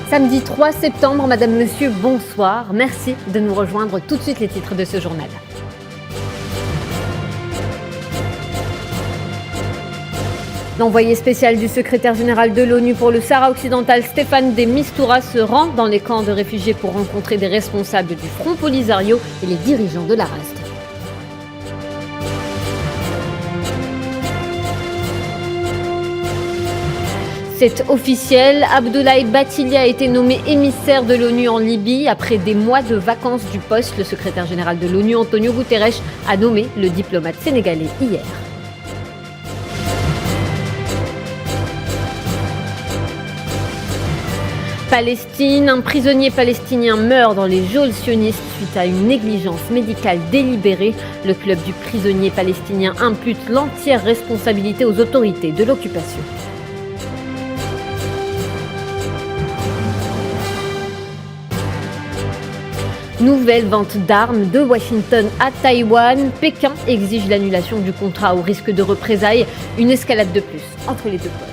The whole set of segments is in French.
Samedi 3 septembre, Madame, Monsieur, bonsoir. Merci de nous rejoindre. Tout de suite les titres de ce journal. L'envoyé spécial du secrétaire général de l'ONU pour le Sahara occidental, Staffan de Mistura, se rend dans les camps de réfugiés pour rencontrer des responsables du Front Polisario et les dirigeants de la RASD. C'est officiel, Abdoulaye Bathily a été nommé émissaire de l'ONU en Libye. Après des mois de vacances du poste, le secrétaire général de l'ONU, Antonio Guterres, a nommé le diplomate sénégalais hier. Palestine, un prisonnier palestinien meurt dans les geôles sionistes suite à une négligence médicale délibérée. Le club du prisonnier palestinien impute l'entière responsabilité aux autorités de l'occupation. Nouvelle vente d'armes de Washington à Taïwan. Pékin exige l'annulation du contrat au risque de représailles. Une escalade de plus entre les deux pôles.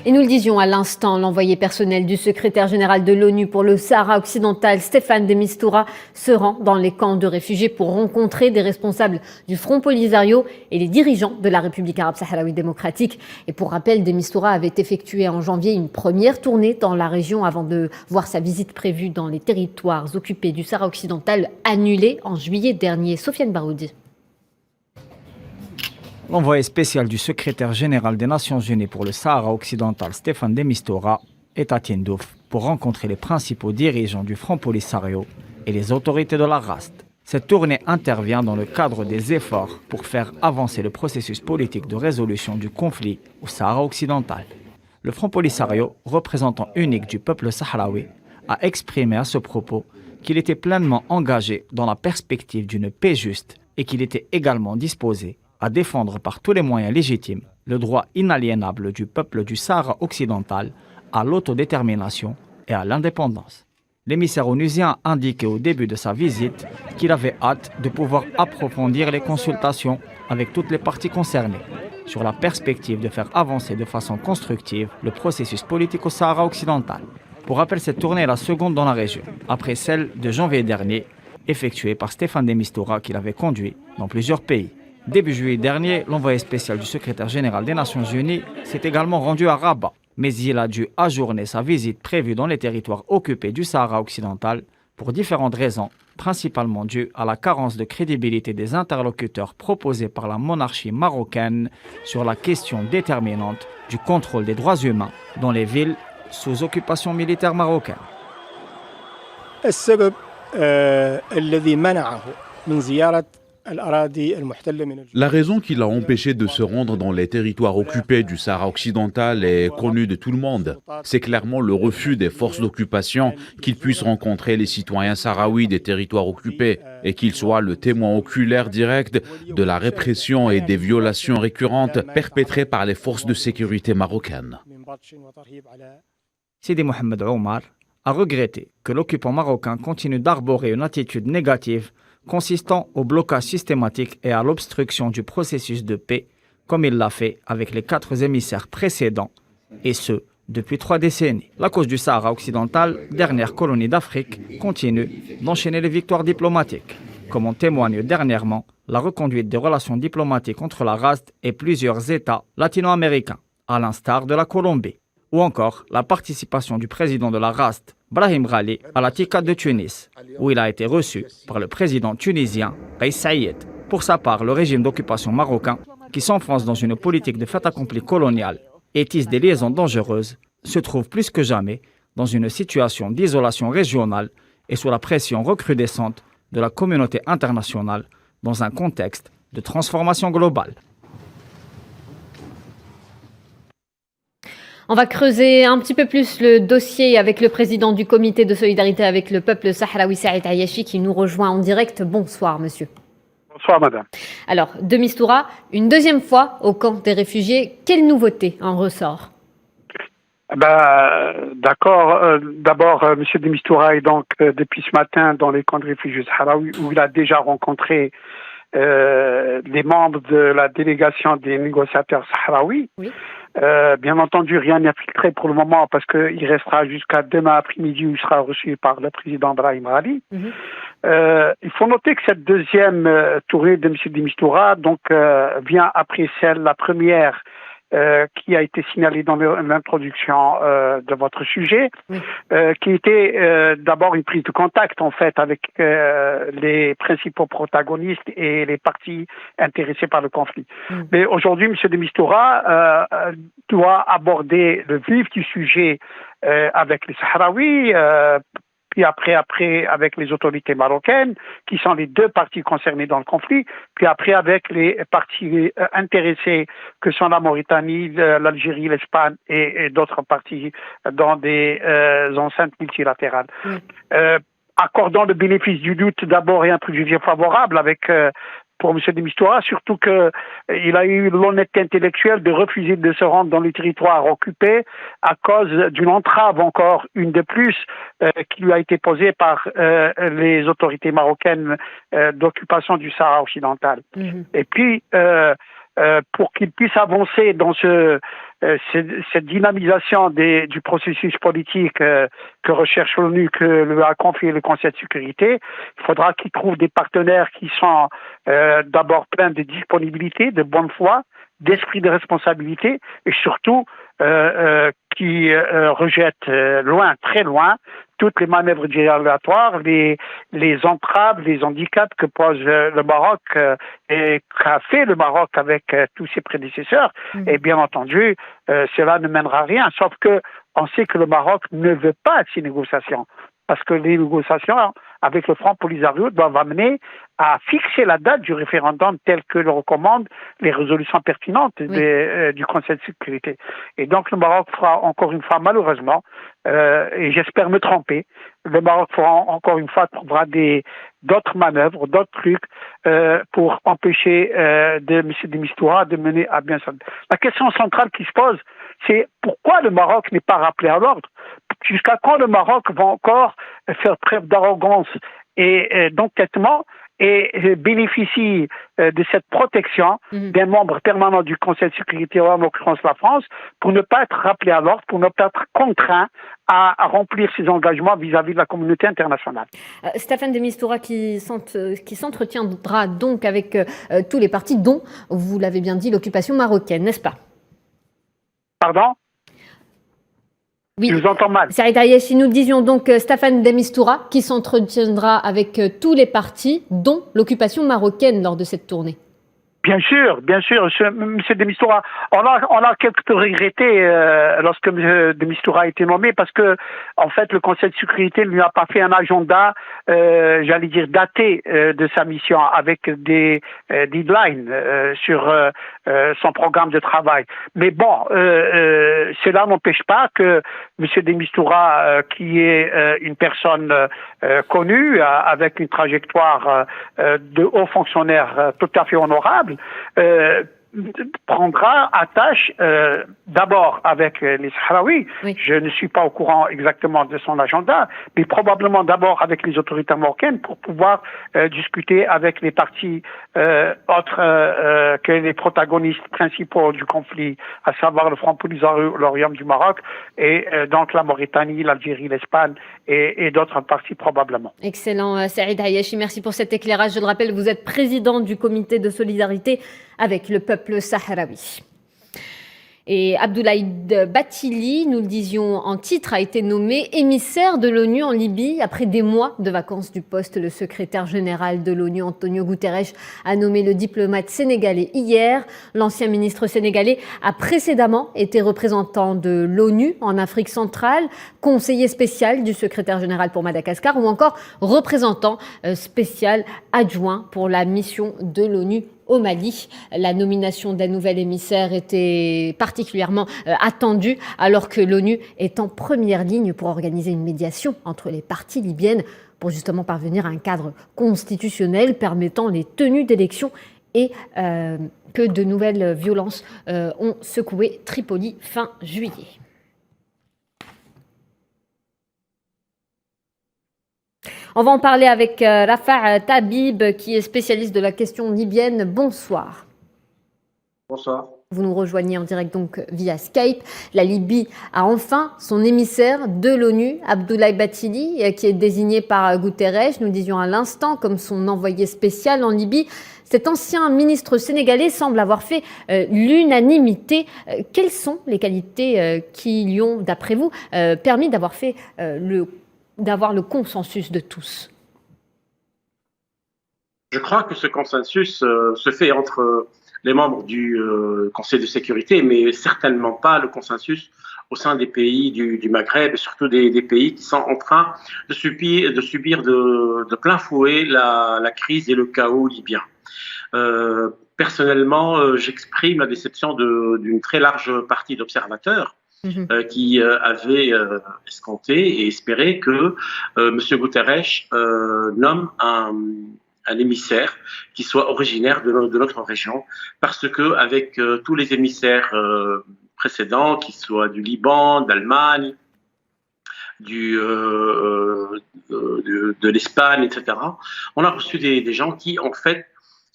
Et nous le disions à l'instant, l'envoyé personnel du secrétaire général de l'ONU pour le Sahara occidental, Staffan de Mistura, se rend dans les camps de réfugiés pour rencontrer des responsables du Front Polisario et les dirigeants de la République arabe sahraoui démocratique. Et pour rappel, de Mistura avait effectué en janvier une première tournée dans la région avant de voir sa visite prévue dans les territoires occupés du Sahara occidental annulée en juillet dernier. Sofiane Baroudi. L'envoyé spécial du secrétaire général des Nations Unies pour le Sahara occidental, Staffan de Mistura, est à Tindouf pour rencontrer les principaux dirigeants du Front Polisario et les autorités de la RASD. Cette tournée intervient dans le cadre des efforts pour faire avancer le processus politique de résolution du conflit au Sahara occidental. Le Front Polisario, représentant unique du peuple sahraoui, a exprimé à ce propos qu'il était pleinement engagé dans la perspective d'une paix juste et qu'il était également disposé à défendre par tous les moyens légitimes le droit inaliénable du peuple du Sahara occidental à l'autodétermination et à l'indépendance. L'émissaire onusien a indiqué au début de sa visite qu'il avait hâte de pouvoir approfondir les consultations avec toutes les parties concernées sur la perspective de faire avancer de façon constructive le processus politique au Sahara occidental. Pour rappel, cette tournée est la seconde dans la région, après celle de janvier dernier, effectuée par Staffan de Mistura qu'il avait conduit dans plusieurs pays. Début juillet dernier, l'envoyé spécial du secrétaire général des Nations Unies s'est également rendu à Rabat, mais il a dû ajourner sa visite prévue dans les territoires occupés du Sahara occidental pour différentes raisons, principalement dues à la carence de crédibilité des interlocuteurs proposés par la monarchie marocaine sur la question déterminante du contrôle des droits humains dans les villes sous occupation militaire marocaine. La raison qui l'a empêché de se rendre dans les territoires occupés du Sahara occidental est connue de tout le monde. C'est clairement le refus des forces d'occupation qu'il puisse rencontrer les citoyens sahraouis des territoires occupés et qu'il soit le témoin oculaire direct de la répression et des violations récurrentes perpétrées par les forces de sécurité marocaines. Sidi Mohamed Omar a regretté que l'occupant marocain continue d'arborer une attitude négative consistant au blocage systématique et à l'obstruction du processus de paix, comme il l'a fait avec les 4 émissaires précédents, et ce, depuis 3 décennies. La cause du Sahara occidental, dernière colonie d'Afrique, continue d'enchaîner les victoires diplomatiques, comme en témoigne dernièrement la reconduite des relations diplomatiques entre la RASD et plusieurs États latino-américains, à l'instar de la Colombie, ou encore la participation du président de la RASD, Brahim Ghali, à la TICAD de Tunis, où il a été reçu par le président tunisien Kais Saïed. Pour sa part, le régime d'occupation marocain, qui s'enfonce dans une politique de fait accompli coloniale et tisse des liaisons dangereuses, se trouve plus que jamais dans une situation d'isolation régionale et sous la pression recrudescente de la communauté internationale dans un contexte de transformation globale. On va creuser un petit peu plus le dossier avec le président du comité de solidarité avec le peuple sahraoui, Saïd Ayachi, qui nous rejoint en direct. Bonsoir, monsieur. Bonsoir, madame. Alors, de Mistura, une deuxième fois au camp des réfugiés. Quelle nouveauté en ressort? D'accord. D'abord, monsieur de Mistura est donc depuis ce matin dans les camps de réfugiés sahraouis où il a déjà rencontré les membres de la délégation des négociateurs sahraouis. Oui. Bien entendu, rien n'est filtré pour le moment parce qu'il restera jusqu'à demain après-midi où il sera reçu par le président Brahim Ghali. Il faut noter que cette deuxième tournée de M. de Mistura vient après la première qui a été signalée dans l'introduction de votre sujet, qui était d'abord une prise de contact en fait avec les principaux protagonistes et les parties intéressées par le conflit. Mais aujourd'hui, M. de Mistura doit aborder le vif du sujet avec les Sahraouis, puis après avec les autorités marocaines, qui sont les deux parties concernées dans le conflit, puis après avec les parties intéressées, que sont la Mauritanie, l'Algérie, l'Espagne et d'autres parties dans des enceintes multilatérales. Accordant le bénéfice du doute d'abord et un préjugé favorable pour M. de Mistura, surtout qu'il a eu l'honnêteté intellectuelle de refuser de se rendre dans les territoires occupés à cause d'une entrave encore, une de plus, qui lui a été posée par les autorités marocaines d'occupation du Sahara occidental. Et puis, pour qu'il puisse avancer dans cette dynamisation du processus politique que recherche l'ONU, que lui a confié le Conseil de sécurité, il faudra qu'il trouve des partenaires qui sont d'abord pleins de disponibilité, de bonne foi, d'esprit de responsabilité et surtout qui rejettent loin, très loin, toutes les manœuvres dilatoires, les entraves, les handicaps que pose le Maroc et qu'a fait le Maroc avec tous ses prédécesseurs. Et bien entendu, cela ne mènera à rien, sauf que on sait que le Maroc ne veut pas ces négociations, parce que les négociations avec le Front Polisario doivent amener à fixer la date du référendum tel que le recommandent les résolutions pertinentes du Conseil de sécurité. Et donc le Maroc fera encore une fois, malheureusement, et j'espère me tromper, le Maroc fera encore une fois, trouvera d'autres manœuvres, d'autres trucs pour empêcher M. de Mistura de mener à bien ça. La question centrale qui se pose, c'est pourquoi le Maroc n'est pas rappelé à l'ordre? Jusqu'à quand le Maroc va encore faire preuve d'arrogance et d'entêtement et bénéficie de cette protection d'un membre permanent du Conseil de sécurité, en l'occurrence la France, pour ne pas être rappelé à l'ordre, pour ne pas être contraint à remplir ses engagements vis-à-vis de la communauté internationale. Stéphane de Mistura qui s'entretiendra donc avec tous les partis, dont, vous l'avez bien dit, l'occupation marocaine, n'est-ce pas? Pardon? Oui. Je vous entends mal. Saïd Hayeshi, nous disions donc Stéphane de Mistura qui s'entretiendra avec tous les partis, dont l'occupation marocaine lors de cette tournée. Bien sûr, M. de Mistura. On a quelque peu regretté lorsque M. de Mistura a été nommé parce que, en fait, le Conseil de sécurité ne lui a pas fait un agenda, j'allais dire, daté de sa mission avec des deadlines sur son programme de travail. Mais bon, cela n'empêche pas que M. de Mistura, qui est une personne connue, avec une trajectoire de haut fonctionnaire tout à fait honorable, prendra attache d'abord avec les Sahraouis. Oui. Je ne suis pas au courant exactement de son agenda, mais probablement d'abord avec les autorités marocaines pour pouvoir discuter avec les partis autres que les protagonistes principaux du conflit, à savoir le Front Polisario, le Royaume du Maroc et donc la Mauritanie, l'Algérie, l'Espagne et d'autres partis probablement. Excellent, Saïd Hayeshi, merci pour cet éclairage. Je le rappelle, vous êtes président du comité de solidarité avec le peuple sahraoui. Et Abdoulaye Bathily, nous le disions en titre, a été nommé émissaire de l'ONU en Libye après des mois de vacances du poste. Le secrétaire général de l'ONU, Antonio Guterres, a nommé le diplomate sénégalais hier. L'ancien ministre sénégalais a précédemment été représentant de l'ONU en Afrique centrale, conseiller spécial du secrétaire général pour Madagascar ou encore représentant spécial adjoint pour la mission de l'ONU au Mali. La nomination d'un nouvel émissaire était particulièrement attendue alors que l'ONU est en première ligne pour organiser une médiation entre les parties libyennes pour justement parvenir à un cadre constitutionnel permettant les tenues d'élections et que de nouvelles violences ont secoué Tripoli fin juillet. On va en parler avec Rafah Tabib, qui est spécialiste de la question libyenne. Bonsoir. Bonsoir. Vous nous rejoignez en direct donc via Skype. La Libye a enfin son émissaire de l'ONU, Abdoulaye Bathily, qui est désigné par Guterres, nous disions à l'instant, comme son envoyé spécial en Libye. Cet ancien ministre sénégalais semble avoir fait l'unanimité. Quelles sont les qualités qui lui ont, d'après vous, permis d'avoir le consensus de tous? Je crois que ce consensus se fait entre les membres du Conseil de sécurité, mais certainement pas le consensus au sein des pays du Maghreb et surtout des pays qui sont en train de subir de plein fouet la crise et le chaos libyen. Personnellement, j'exprime la déception d'une très large partie d'observateurs qui avaient escompté et espéré que M. Guterres nomme un émissaire qui soit originaire de notre région, parce que avec tous les émissaires précédents, qu'ils soient du Liban, d'Allemagne, de l'Espagne, etc., on a reçu des gens qui, en fait,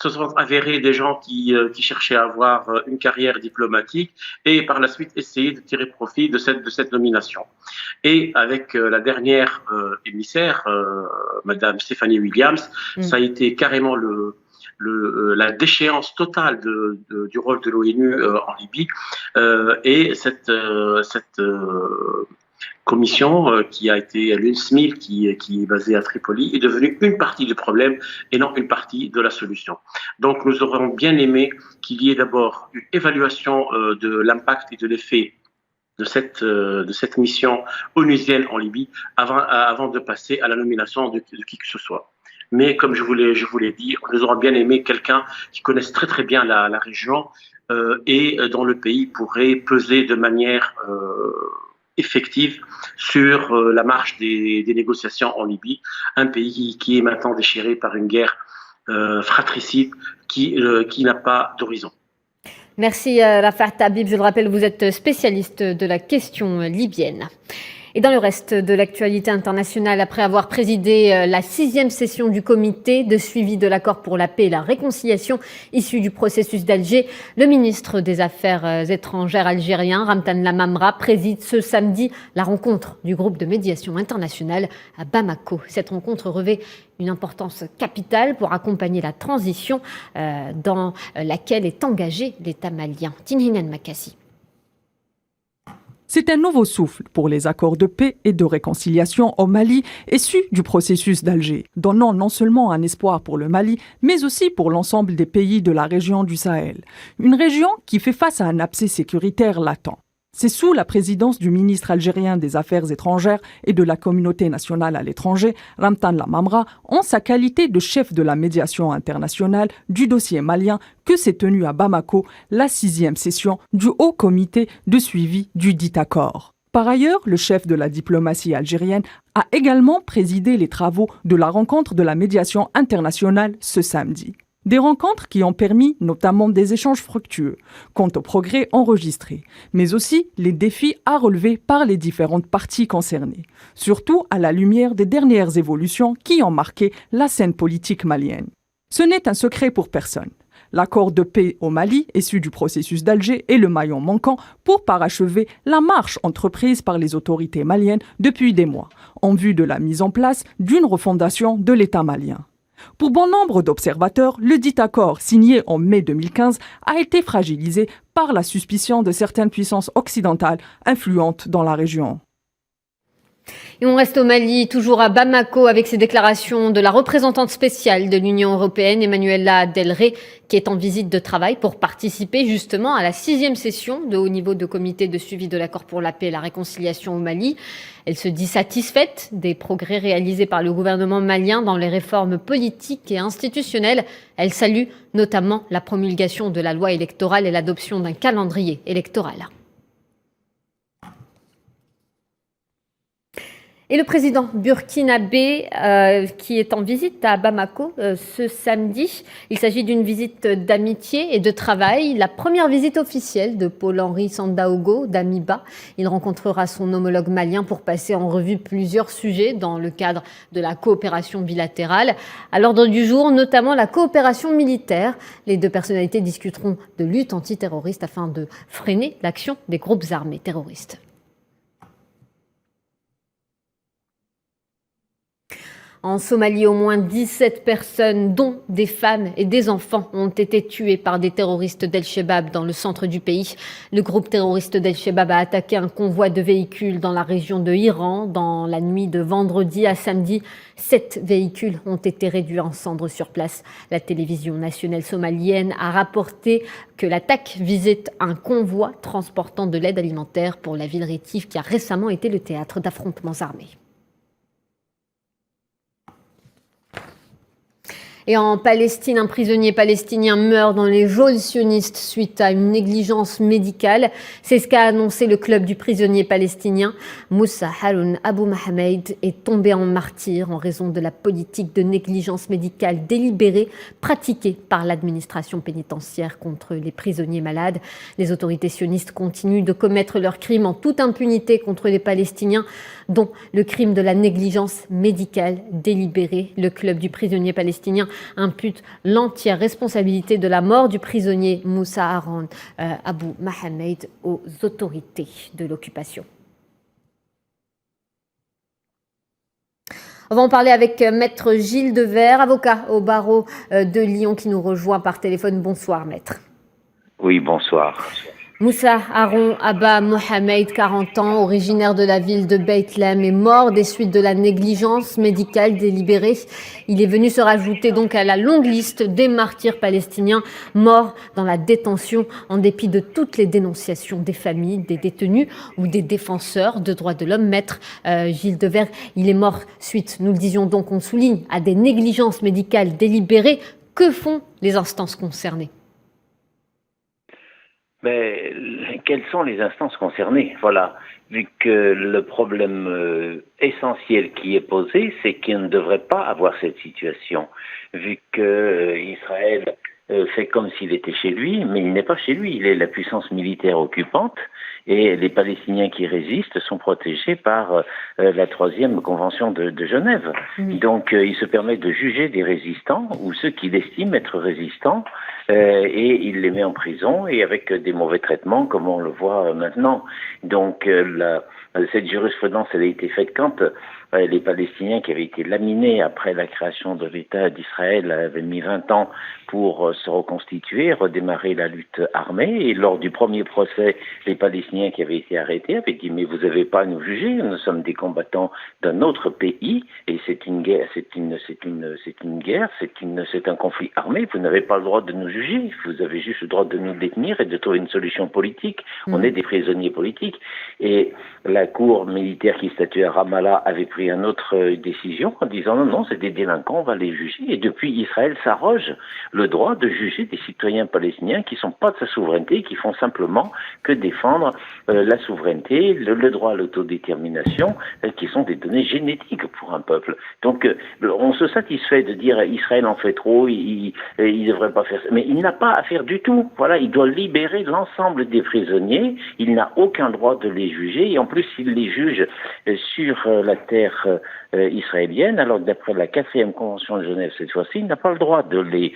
se sont avérés des gens qui cherchaient à avoir une carrière diplomatique et par la suite essayer de tirer profit de cette nomination. Et avec la dernière émissaire, Madame Stephanie Williams, ça a été carrément la déchéance totale du rôle de l'ONU en Libye. Et cette commission qui a été l'UNSMIL, qui est basée à Tripoli, est devenue une partie du problème et non une partie de la solution. Donc nous aurions bien aimé qu'il y ait d'abord une évaluation de l'impact et de l'effet de cette mission onusienne en Libye avant de passer à la nomination de qui que ce soit. Mais comme je vous l'ai dit, nous aurions bien aimé quelqu'un qui connaisse très très bien la région et dont le pays pourrait peser de manière effective sur la marche des négociations en Libye, un pays qui est maintenant déchiré par une guerre fratricide qui n'a pas d'horizon. Merci Rafah Tabib. Je le rappelle, vous êtes spécialiste de la question libyenne. Et dans le reste de l'actualité internationale, après avoir présidé la 6e session du comité de suivi de l'accord pour la paix et la réconciliation issu du processus d'Alger, le ministre des Affaires étrangères algérien, Ramtan Lamamra, préside ce samedi la rencontre du groupe de médiation internationale à Bamako. Cette rencontre revêt une importance capitale pour accompagner la transition dans laquelle est engagé l'État malien. Tinhinan Makassi. C'est un nouveau souffle pour les accords de paix et de réconciliation au Mali issus du processus d'Alger, donnant non seulement un espoir pour le Mali, mais aussi pour l'ensemble des pays de la région du Sahel. Une région qui fait face à un abcès sécuritaire latent. C'est sous la présidence du ministre algérien des Affaires étrangères et de la communauté nationale à l'étranger, Ramtan Lamamra, en sa qualité de chef de la médiation internationale du dossier malien, que s'est tenue à Bamako la 6e session du Haut Comité de suivi du dit accord. Par ailleurs, le chef de la diplomatie algérienne a également présidé les travaux de la rencontre de la médiation internationale ce samedi. Des rencontres qui ont permis notamment des échanges fructueux quant aux progrès enregistrés, mais aussi les défis à relever par les différentes parties concernées, surtout à la lumière des dernières évolutions qui ont marqué la scène politique malienne. Ce n'est un secret pour personne. L'accord de paix au Mali, issu du processus d'Alger, est le maillon manquant pour parachever la marche entreprise par les autorités maliennes depuis des mois, en vue de la mise en place d'une refondation de l'État malien. Pour bon nombre d'observateurs, le dit accord, signé en mai 2015, a été fragilisé par la suspicion de certaines puissances occidentales influentes dans la région. Et on reste au Mali, toujours à Bamako, avec ces déclarations de la représentante spéciale de l'Union européenne, Emmanuela Del Rey, qui est en visite de travail pour participer justement à la 6e session de haut niveau de comité de suivi de l'accord pour la paix et la réconciliation au Mali. Elle se dit satisfaite des progrès réalisés par le gouvernement malien dans les réformes politiques et institutionnelles. Elle salue notamment la promulgation de la loi électorale et l'adoption d'un calendrier électoral. Et le président burkinabé qui est en visite à Bamako ce samedi. Il s'agit d'une visite d'amitié et de travail, la première visite officielle de Paul-Henri Sandaogo d'Amiba. Il rencontrera son homologue malien pour passer en revue plusieurs sujets dans le cadre de la coopération bilatérale. À l'ordre du jour, notamment la coopération militaire. Les deux personnalités discuteront de lutte antiterroriste afin de freiner l'action des groupes armés terroristes. En Somalie, au moins 17 personnes, dont des femmes et des enfants, ont été tuées par des terroristes d'El-Shebab dans le centre du pays. Le groupe terroriste d'El-Shebab a attaqué un convoi de véhicules dans la région de Hiran dans la nuit de vendredi à samedi. 7 véhicules ont été réduits en cendres sur place. La télévision nationale somalienne a rapporté que l'attaque visait un convoi transportant de l'aide alimentaire pour la ville rétive qui a récemment été le théâtre d'affrontements armés. Et en Palestine, un prisonnier palestinien meurt dans les geôles sionistes suite à une négligence médicale. C'est ce qu'a annoncé le club du prisonnier palestinien. Moussa Haroun Abou Mohamed est tombé en martyr en raison de la politique de négligence médicale délibérée pratiquée par l'administration pénitentiaire contre les prisonniers malades. Les autorités sionistes continuent de commettre leurs crimes en toute impunité contre les Palestiniens, dont le crime de la négligence médicale délibérée. Le club du prisonnier palestinien impute l'entière responsabilité de la mort du prisonnier Moussa Haroun Abou Mohamed aux autorités de l'occupation. On va en parler avec Maître Gilles Devers, avocat au barreau de Lyon qui nous rejoint par téléphone. Bonsoir Maître. Oui, bonsoir. Moussa Haroun Abba Mohamed, 40 ans, originaire de la ville de Bethléem, est mort des suites de la négligence médicale délibérée. Il est venu se rajouter donc à la longue liste des martyrs palestiniens morts dans la détention en dépit de toutes les dénonciations des familles, des détenus ou des défenseurs de droits de l'homme. Maître Gilles Devers, il est mort suite, nous le disions donc, on souligne, à des négligences médicales délibérées. Que font les instances concernées ? Mais quelles sont les instances concernées? Voilà, vu que le problème essentiel qui est posé, c'est qu'il ne devrait pas avoir cette situation, vu que Israël fait comme s'il était chez lui, mais il n'est pas chez lui, il est la puissance militaire occupante, et les Palestiniens qui résistent sont protégés par la 3e convention de Genève. Donc il se permet de juger des résistants, ou ceux qu'il estime être résistants, et il les met en prison, et avec des mauvais traitements, comme on le voit maintenant. Donc cette jurisprudence, elle a été faite quand les Palestiniens qui avaient été laminés après la création de l'État d'Israël avaient mis 20 ans pour se reconstituer, redémarrer la lutte armée. Et lors du premier procès, les Palestiniens qui avaient été arrêtés avaient dit « Mais vous n'avez pas à nous juger, nous sommes des combattants d'un autre pays et c'est une guerre, c'est un conflit armé. Vous n'avez pas le droit de nous juger. Vous avez juste le droit de nous détenir et de trouver une solution politique. On est des prisonniers politiques. » Et la cour militaire qui statuait à Ramallah avait pris une autre décision en disant non, c'est des délinquants, on va les juger. Et depuis, Israël s'arroge le droit de juger des citoyens palestiniens qui ne sont pas de sa souveraineté, qui font simplement que défendre la souveraineté, le droit à l'autodétermination, qui sont des données génétiques pour un peuple. Donc, on se satisfait de dire Israël en fait trop, il devrait pas faire ça. Mais il n'a pas à faire du tout. Voilà, il doit libérer l'ensemble des prisonniers. Il n'a aucun droit de les juger. Et en plus, il les juge sur la terre israélienne, alors que d'après la 4e convention de Genève cette fois-ci, il n'a pas le droit de les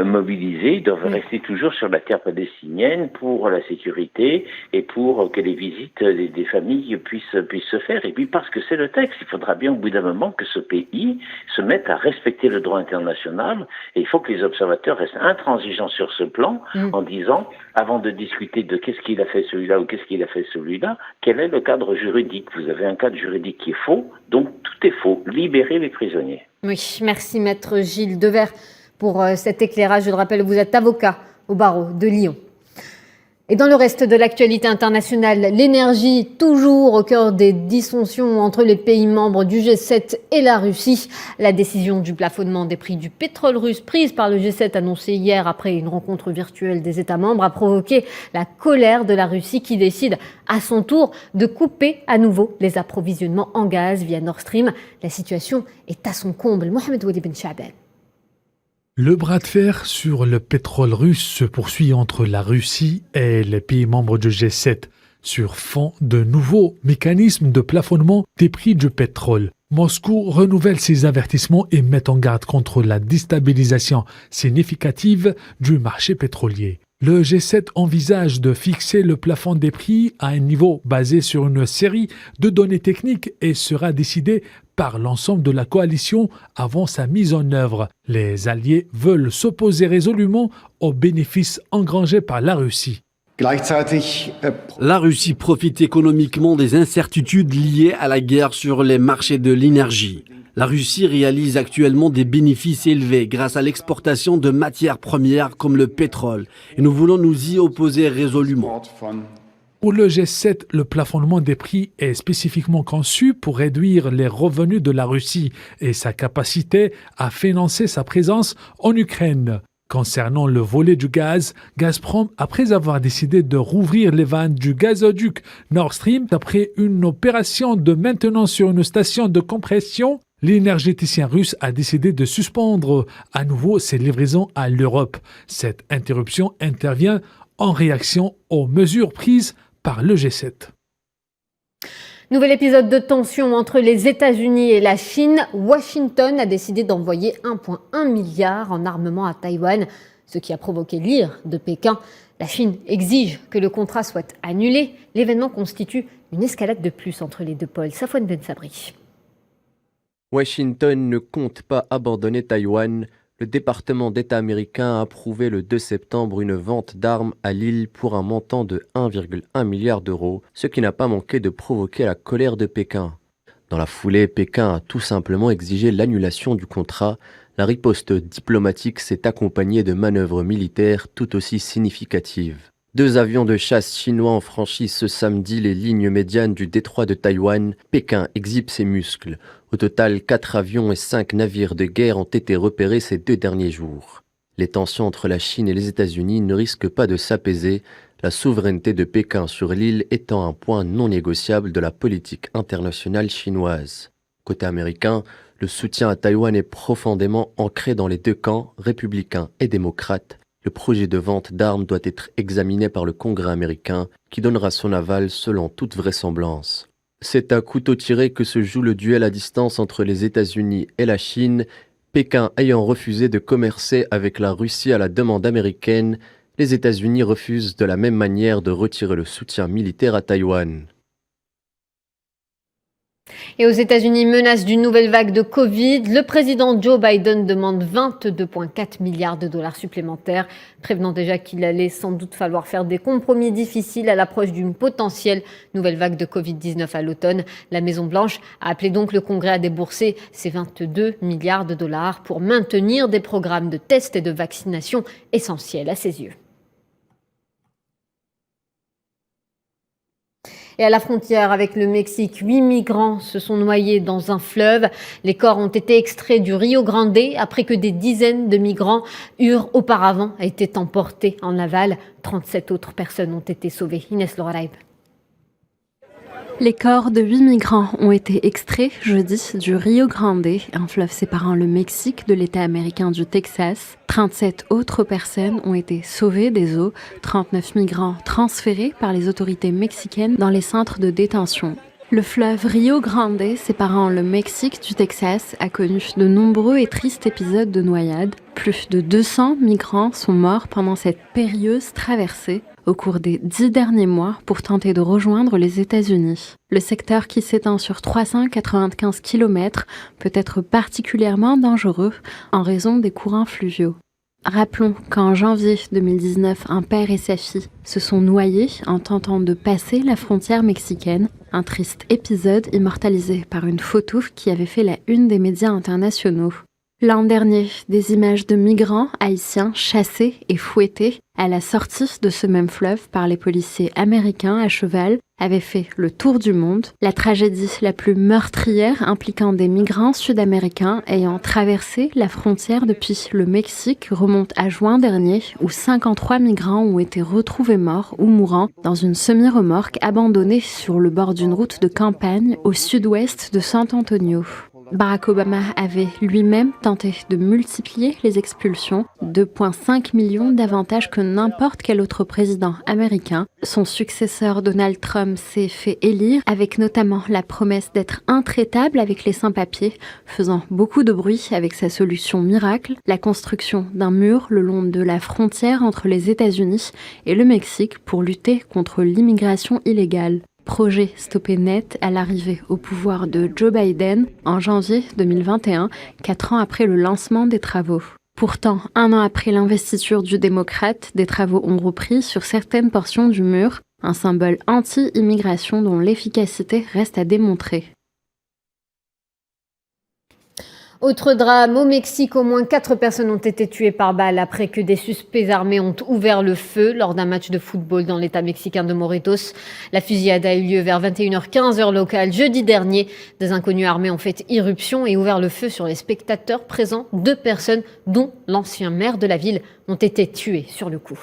mobiliser. Ils doivent rester toujours sur la terre palestinienne pour la sécurité et pour que les visites des familles puissent se faire. Et puis parce que c'est le texte, il faudra bien au bout d'un moment que ce pays se mette à respecter le droit international, et il faut que les observateurs restent intransigeants sur ce plan en disant, avant de discuter de qu'est-ce qu'il a fait celui-là ou qu'est-ce qu'il a fait celui-là, quel est le cadre juridique? Vous avez un cadre juridique qui est faux, donc tout est faux. Libérez les prisonniers. Oui, merci Maître Gilles Devers pour cet éclairage. Je le rappelle, vous êtes avocat au barreau de Lyon. Et dans le reste de l'actualité internationale, l'énergie toujours au cœur des dissensions entre les pays membres du G7 et la Russie. La décision du plafonnement des prix du pétrole russe prise par le G7 annoncée hier après une rencontre virtuelle des États membres a provoqué la colère de la Russie qui décide à son tour de couper à nouveau les approvisionnements en gaz via Nord Stream. La situation est à son comble. Mohamed Wadi Ben Chaban. Le bras de fer sur le pétrole russe se poursuit entre la Russie et les pays membres du G7 sur fond de nouveaux mécanismes de plafonnement des prix du pétrole. Moscou renouvelle ses avertissements et met en garde contre la déstabilisation significative du marché pétrolier. Le G7 envisage de fixer le plafond des prix à un niveau basé sur une série de données techniques et sera décidé par l'ensemble de la coalition avant sa mise en œuvre. Les alliés veulent s'opposer résolument aux bénéfices engrangés par la Russie. La Russie profite économiquement des incertitudes liées à la guerre sur les marchés de l'énergie. La Russie réalise actuellement des bénéfices élevés grâce à l'exportation de matières premières comme le pétrole. Et nous voulons nous y opposer résolument. Pour le G7, le plafonnement des prix est spécifiquement conçu pour réduire les revenus de la Russie et sa capacité à financer sa présence en Ukraine. Concernant le volet du gaz, Gazprom, après avoir décidé de rouvrir les vannes du gazoduc Nord Stream, après une opération de maintenance sur une station de compression, l'énergéticien russe a décidé de suspendre à nouveau ses livraisons à l'Europe. Cette interruption intervient en réaction aux mesures prises par le G7. Nouvel épisode de tension entre les États-Unis et la Chine. Washington a décidé d'envoyer 1,1 milliard en armement à Taïwan, ce qui a provoqué l'ire de Pékin. La Chine exige que le contrat soit annulé. L'événement constitue une escalade de plus entre les deux pôles. Safwan Ben Sabri. Washington ne compte pas abandonner Taïwan. Le département d'État américain a approuvé le 2 septembre une vente d'armes à l'île pour un montant de 1,1 milliard d'euros, ce qui n'a pas manqué de provoquer la colère de Pékin. Dans la foulée, Pékin a tout simplement exigé l'annulation du contrat. La riposte diplomatique s'est accompagnée de manœuvres militaires tout aussi significatives. 2 avions de chasse chinois ont franchi ce samedi les lignes médianes du détroit de Taïwan. Pékin exhibe ses muscles. Au total, 4 avions et 5 navires de guerre ont été repérés ces 2 derniers jours. Les tensions entre la Chine et les États-Unis ne risquent pas de s'apaiser, la souveraineté de Pékin sur l'île étant un point non négociable de la politique internationale chinoise. Côté américain, le soutien à Taïwan est profondément ancré dans les 2 camps, républicains et démocrates. Le projet de vente d'armes doit être examiné par le Congrès américain, qui donnera son aval selon toute vraisemblance. C'est à couteau tiré que se joue le duel à distance entre les États-Unis et la Chine, Pékin ayant refusé de commercer avec la Russie à la demande américaine. Les États-Unis refusent de la même manière de retirer le soutien militaire à Taïwan. Et aux États-Unis, menace d'une nouvelle vague de Covid. Le président Joe Biden demande 22,4 milliards de dollars supplémentaires, prévenant déjà qu'il allait sans doute falloir faire des compromis difficiles à l'approche d'une potentielle nouvelle vague de Covid-19 à l'automne. La Maison-Blanche a appelé donc le Congrès à débourser ces 22 milliards de dollars pour maintenir des programmes de tests et de vaccination essentiels à ses yeux. Et à la frontière avec le Mexique, 8 migrants se sont noyés dans un fleuve. Les corps ont été extraits du Rio Grande après que des dizaines de migrants eurent auparavant été emportés en aval. 37 autres personnes ont été sauvées. Inès Loraïb. Les corps de 8 migrants ont été extraits jeudi du Rio Grande, un fleuve séparant le Mexique de l'État américain du Texas. 37 autres personnes ont été sauvées des eaux, 39 migrants transférés par les autorités mexicaines dans les centres de détention. Le fleuve Rio Grande, séparant le Mexique du Texas, a connu de nombreux et tristes épisodes de noyade. Plus de 200 migrants sont morts pendant cette périlleuse traversée au cours des 10 derniers mois pour tenter de rejoindre les États-Unis. Le secteur qui s'étend sur 395 km peut être particulièrement dangereux en raison des courants fluviaux. Rappelons qu'en janvier 2019, un père et sa fille se sont noyés en tentant de passer la frontière mexicaine. Un triste épisode immortalisé par une photo qui avait fait la une des médias internationaux. L'an dernier, des images de migrants haïtiens chassés et fouettés à la sortie de ce même fleuve par les policiers américains à cheval avaient fait le tour du monde. La tragédie la plus meurtrière impliquant des migrants sud-américains ayant traversé la frontière depuis le Mexique remonte à juin dernier, où 53 migrants ont été retrouvés morts ou mourants dans une semi-remorque abandonnée sur le bord d'une route de campagne au sud-ouest de San Antonio. Barack Obama avait lui-même tenté de multiplier les expulsions, 2,5 millions davantage que n'importe quel autre président américain. Son successeur Donald Trump s'est fait élire avec notamment la promesse d'être intraitable avec les sans-papiers, faisant beaucoup de bruit avec sa solution miracle, la construction d'un mur le long de la frontière entre les États-Unis et le Mexique pour lutter contre l'immigration illégale. Projet stoppé net à l'arrivée au pouvoir de Joe Biden en janvier 2021, 4 ans après le lancement des travaux. Pourtant, 1 an après l'investiture du démocrate, des travaux ont repris sur certaines portions du mur, un symbole anti-immigration dont l'efficacité reste à démontrer. Autre drame, au Mexique, au moins 4 personnes ont été tuées par balle après que des suspects armés ont ouvert le feu lors d'un match de football dans l'état mexicain de Morelos. La fusillade a eu lieu vers 21h15 heure locale jeudi dernier. Des inconnus armés ont fait irruption et ouvert le feu sur les spectateurs présents. 2 personnes, dont l'ancien maire de la ville, ont été tuées sur le coup.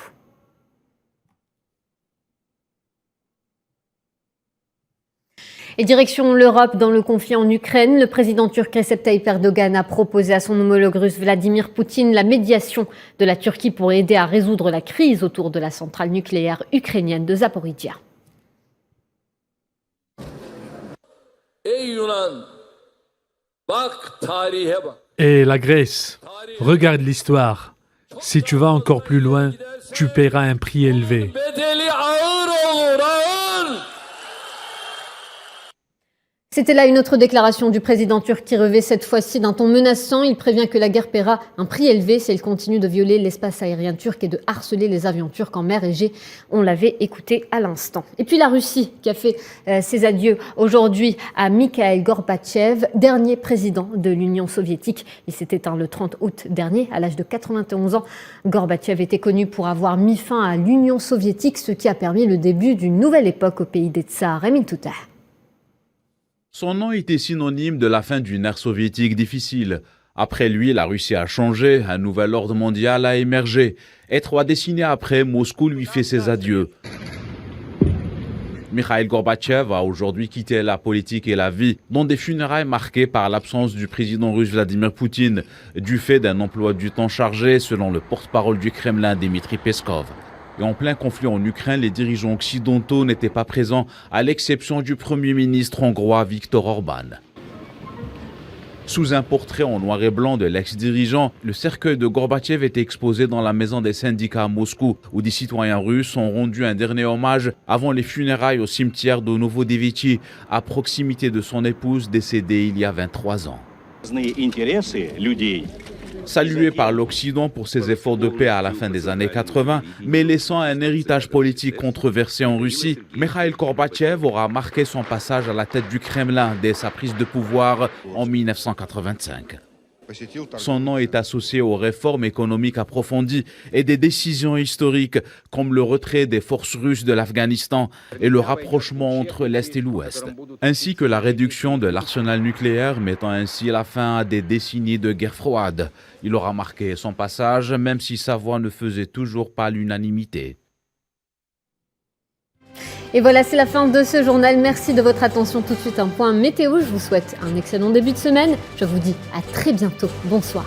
Et direction l'Europe dans le conflit en Ukraine, le président turc Recep Tayyip Erdogan a proposé à son homologue russe Vladimir Poutine la médiation de la Turquie pour aider à résoudre la crise autour de la centrale nucléaire ukrainienne de Zaporijia. Et la Grèce, regarde l'histoire. Si tu vas encore plus loin, tu paieras un prix élevé. C'était là une autre déclaration du président turc qui revêt cette fois-ci d'un ton menaçant. Il prévient que la guerre paiera un prix élevé si elle continue de violer l'espace aérien turc et de harceler les avions turcs en mer Égée. On l'avait écouté à l'instant. Et puis la Russie qui a fait ses adieux aujourd'hui à Mikhail Gorbatchev, dernier président de l'Union soviétique. Il s'est éteint le 30 août dernier à l'âge de 91 ans. Gorbatchev était connu pour avoir mis fin à l'Union soviétique, ce qui a permis le début d'une nouvelle époque au pays des tsars. Emin Touta. Son nom était synonyme de la fin d'une ère soviétique difficile. Après lui, la Russie a changé, un nouvel ordre mondial a émergé. Et 3 décennies après, Moscou lui fait ses adieux. Mikhail Gorbatchev a aujourd'hui quitté la politique et la vie, dont des funérailles marquées par l'absence du président russe Vladimir Poutine, du fait d'un emploi du temps chargé, selon le porte-parole du Kremlin, Dmitry Peskov. Et en plein conflit en Ukraine, les dirigeants occidentaux n'étaient pas présents, à l'exception du Premier ministre hongrois Viktor Orban. Sous un portrait en noir et blanc de l'ex-dirigeant, le cercueil de Gorbatchev était exposé dans la maison des syndicats à Moscou, où des citoyens russes ont rendu un dernier hommage avant les funérailles au cimetière de Novodevitchi, à proximité de son épouse décédée il y a 23 ans. Salué par l'Occident pour ses efforts de paix à la fin des années 80, mais laissant un héritage politique controversé en Russie, Mikhail Gorbatchev aura marqué son passage à la tête du Kremlin dès sa prise de pouvoir en 1985. Son nom est associé aux réformes économiques approfondies et des décisions historiques comme le retrait des forces russes de l'Afghanistan et le rapprochement entre l'Est et l'Ouest, ainsi que la réduction de l'arsenal nucléaire, mettant ainsi la fin à des décennies de guerre froide. Il aura marqué son passage, même si sa voix ne faisait toujours pas l'unanimité. Et voilà, c'est la fin de ce journal. Merci de votre attention. Tout de suite, un point météo. Je vous souhaite un excellent début de semaine. Je vous dis à très bientôt. Bonsoir.